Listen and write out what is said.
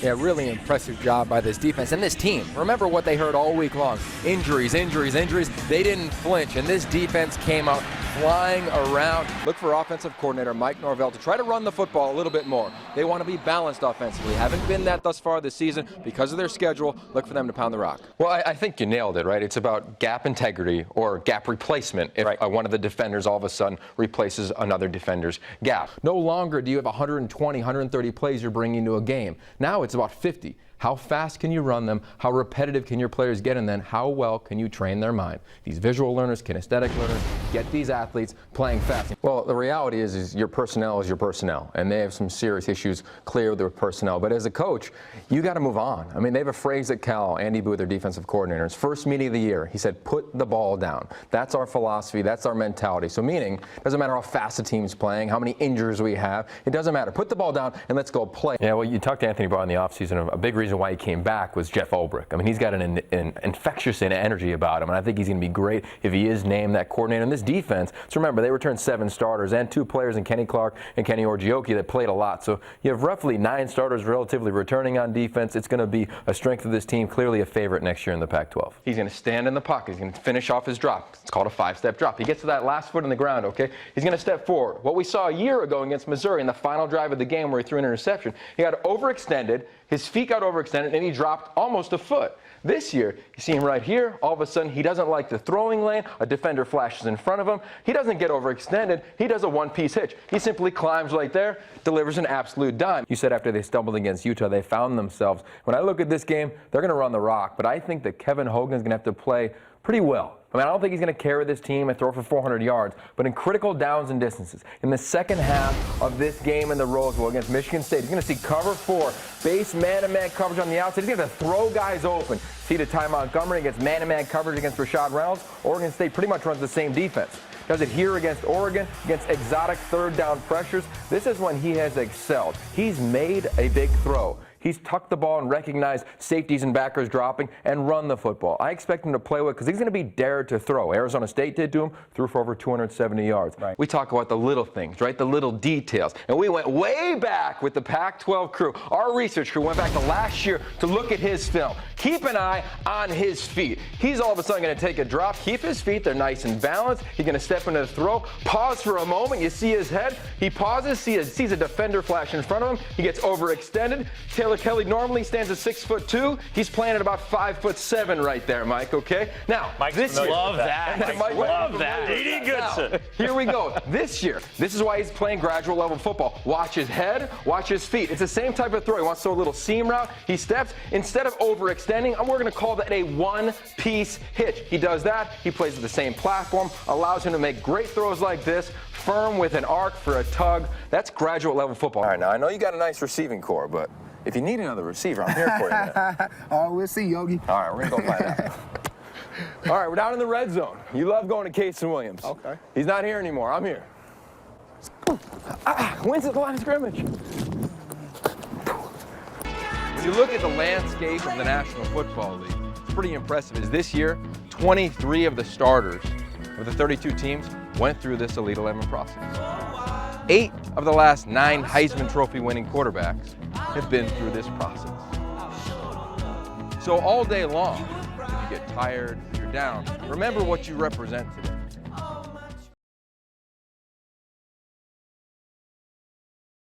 Yeah, really impressive job by this defense and this team. Remember what they heard all week long. Injuries, injuries, injuries. They didn't flinch, and this defense came out flying around. Look for offensive coordinator Mike Norvell to try to run the football a little bit more. They want to be balanced offensively. Haven't been that thus far this season because of their schedule. Look for them to pound the rock. Well, I think you nailed it, right? It's about gap integrity or gap replacement if one of the defenders all of a sudden replaces another defender's gap. No longer do you have 120, 130 plays you're bringing to a game. Now it's about 50. How fast can you run them? How repetitive can your players get? And then how well can you train their mind? These visual learners, kinesthetic learners, get these athletes playing fast. Well, the reality is your personnel is your personnel, and they have some serious issues clear with their personnel. But as a coach, you got to move on. I mean, they have a phrase at Cal, Andy Booth, their defensive coordinator, his first meeting of the year, he said, put the ball down. That's our philosophy. That's our mentality. So meaning, it doesn't matter how fast the team's playing, how many injuries we have. It doesn't matter. Put the ball down and let's go play. Yeah, well, you talked to Anthony Barr in the offseason. A big reason why he came back was Jeff Ulbrich. I mean, he's got an infectious energy about him, and I think he's going to be great if he is named that coordinator. And this defense, so remember, they returned 7 starters and 2 players in Kenny Clark and Kenny Orgioki that played a lot. So you have roughly 9 starters relatively returning on defense. It's going to be a strength of this team, clearly a favorite next year in the Pac-12. He's going to stand in the pocket. He's going to finish off his drop. It's called a 5-step drop. He gets to that last foot in the ground, okay? He's going to step forward. What we saw a year ago against Missouri in the final drive of the game where he threw an interception, he got overextended, his feet got overextended, and he dropped almost a foot. This year, you see him right here. All of a sudden, he doesn't like the throwing lane. A defender flashes in front of him. He doesn't get overextended. He does a one-piece hitch. He simply climbs right there, delivers an absolute dime. You said after they stumbled against Utah, they found themselves. When I look at this game, they're going to run the rock, but I think that Kevin Hogan's going to have to play pretty well. I mean, I don't think he's going to carry this team and throw for 400 yards, but in critical downs and distances, in the second half of this game in the Rose Bowl against Michigan State, he's going to see cover 4, base man-to-man coverage on the outside. He's going to throw guys open. See the Ty Montgomery against man-to-man coverage against Rashad Reynolds. Oregon State pretty much runs the same defense. Does it here against Oregon, against exotic third down pressures. This is when he has excelled. He's made a big throw. He's tucked the ball and recognized safeties and backers dropping and run the football. I expect him to play with because he's going to be dared to throw. Arizona State did to him, threw for over 270 yards. Right. We talk about the little things, right? The little details. And we went way back with the Pac-12 crew. Our research crew went back to last year to look at his film. Keep an eye on his feet. He's all of a sudden going to take a drop, keep his feet, they're nice and balanced. He's going to step into the throw, pause for a moment. You see his head. He pauses, sees a defender flash in front of him. He gets overextended. Taylor Kelly normally stands at 6'2". He's playing at about 5'7" right there, Mike, okay? Now, Mike, this year. Love that. Mike, love that. D.D. Goodson. Here we go. This year, this is why he's playing graduate level football. Watch his head, watch his feet. It's the same type of throw. He wants to throw a little seam route. He steps. Instead of overextending, we're going to call that a one-piece hitch. He does that. He plays with the same platform, allows him to make great throws like this, firm with an arc for a tug. That's graduate level football. All right, now I know you got a nice receiving core, but if you need another receiver, I'm here for you, man. Oh, we'll see, Yogi. All right, we're going to go find out. All right, we're down in the red zone. You love going to Cason Williams. Okay. He's not here anymore. I'm here. Wins at the line of scrimmage. When you look at the landscape of the National Football League, it's pretty impressive. Is this year, 23 of the starters of the 32 teams went through this Elite 11 process. 8 of the last 9 Heisman Trophy winning quarterbacks have been through this process. So all day long, if you get tired, if you're down, remember what you represent today.